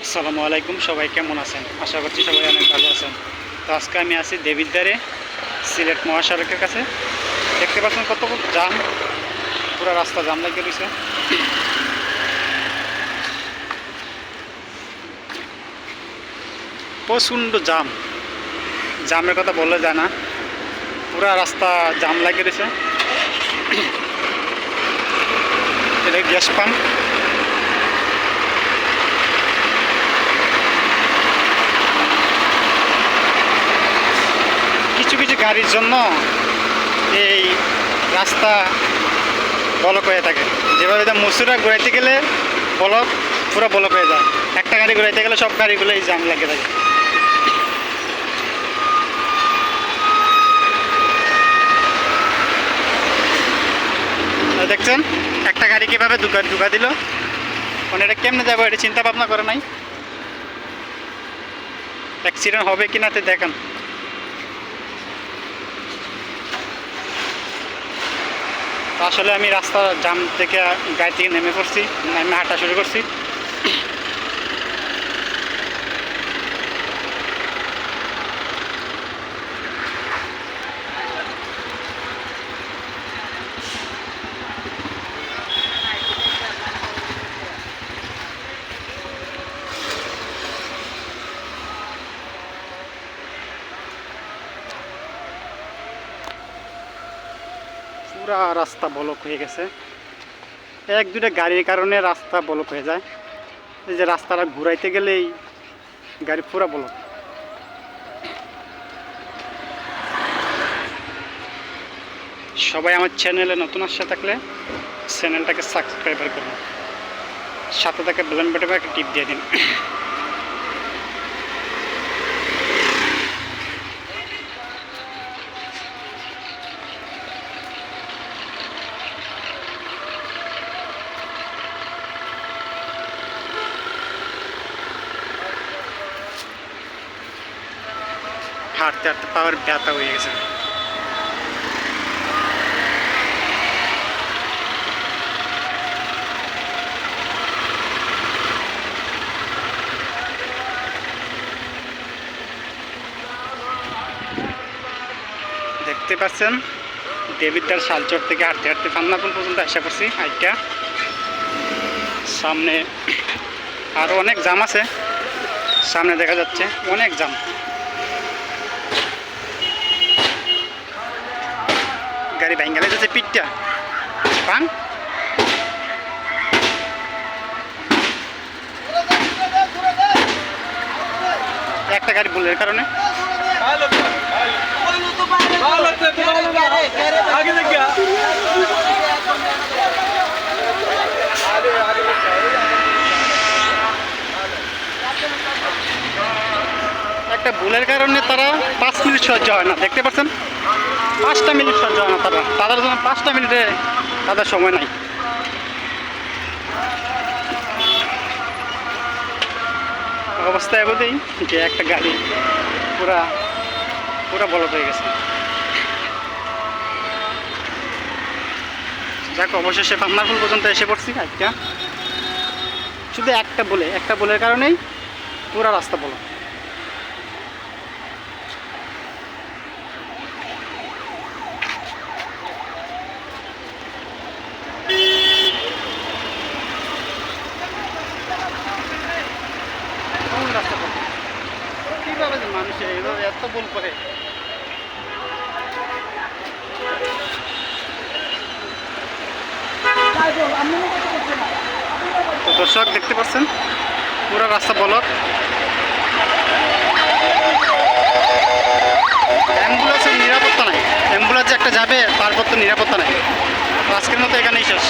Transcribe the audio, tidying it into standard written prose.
আসসালামু আলাইকুম, সবাই কেমন আছেন? আশা করছি সবাই অনেক ভালো আছেন। তো আজকে আমি আছি দেবিদ্বারে, সিলেট মহাসড়কের কাছে। দেখতে পাচ্ছেন কত জাম, পুরো রাস্তা জাম লাগিয়ে রয়েছে। প্রচণ্ড জাম, জামের কথা বলা যায় না, পুরো রাস্তা জাম লাগিয়ে রয়েছে। এটা গ্যাস পাম্প। কিছু কিছু গাড়ির জন্য এই রাস্তা ব্লক হয়ে থাকে। যেভাবে মুসুরা ঘুরাইতে গেলে ব্লক, পুরো ব্লক হয়ে যায়। একটা গাড়ি ঘুরাইতে গেলে সব গাড়িগুলো এই জাম লেগে থাকে। দেখছেন একটা গাড়ি কীভাবে ঢুকা দিল, মানে এটা কেমনে যাবো এটা চিন্তা ভাবনা করে নাই। অ্যাক্সিডেন্ট হবে কি না তে দেখেন। আসলে আমি রাস্তার জাম থেকে গাড়ি থেকে নেমে পড়ছি, নেমে হাঁটা শুরু করছি। পুরা রাস্তা ব্লক হয়ে গেছে। এক দুটা গাড়ির কারণে রাস্তা ব্লক হয়ে যায়। এই যে রাস্তাটা ঘুরাইতে গেলেই গাড়ি পুরা ব্লক। সবাই আমার চ্যানেলে নতুন আসে থাকলে চ্যানেলটাকে সাবস্ক্রাইব করুন, সাথে থাকে বেল বাটনে একটা টিপ দিয়ে দিন। হাঁটতে হাঁটতে পাওয়ার ব্যথা হয়ে গেছে। দেখতে পাচ্ছেন দেবিদ্বার শালচর থেকে হাঁটতে হাঁটতে ফান্নাপুল পর্যন্ত আশা করছি। আইটা সামনে আরও অনেক জাম আছে, সামনে দেখা যাচ্ছে অনেক জাম। গাড়ি ভাঙ্গালে যাচ্ছে পিঠটা পান। একটা গাড়ি ভুলের কারণে একটা ভুলের কারণে তারা 5 মিনিট সহ্য হয় না। দেখতে পাচ্ছেন 5টা মিনিট সহ্য হয় না তাদের জন্য 5টা মিনিটে তাদের সময় নাই। অবস্থা এবারেই যে একটা গাড়ি পুরা পুরা ব্লক হয়ে গেছে। যাক, অবশেষে ফান্নারপুল পর্যন্ত এসে পড়ছি। আজকে শুধু একটা বলের কারণেই পুরা রাস্তা ব্লক। রাস্তা ব্লক কীভাবে যে মানুষ এইভাবে এত ভুল করে। তো দর্শক দেখতে পাচ্ছেন পুরো রাস্তা ব্লক। অ্যাম্বুলেন্সের নিরাপত্তা নাই, অ্যাম্বুলেন্স একটা যাবে তারপর তো নিরাপত্তা নাই। আজকের মতো এখানেই শেষ।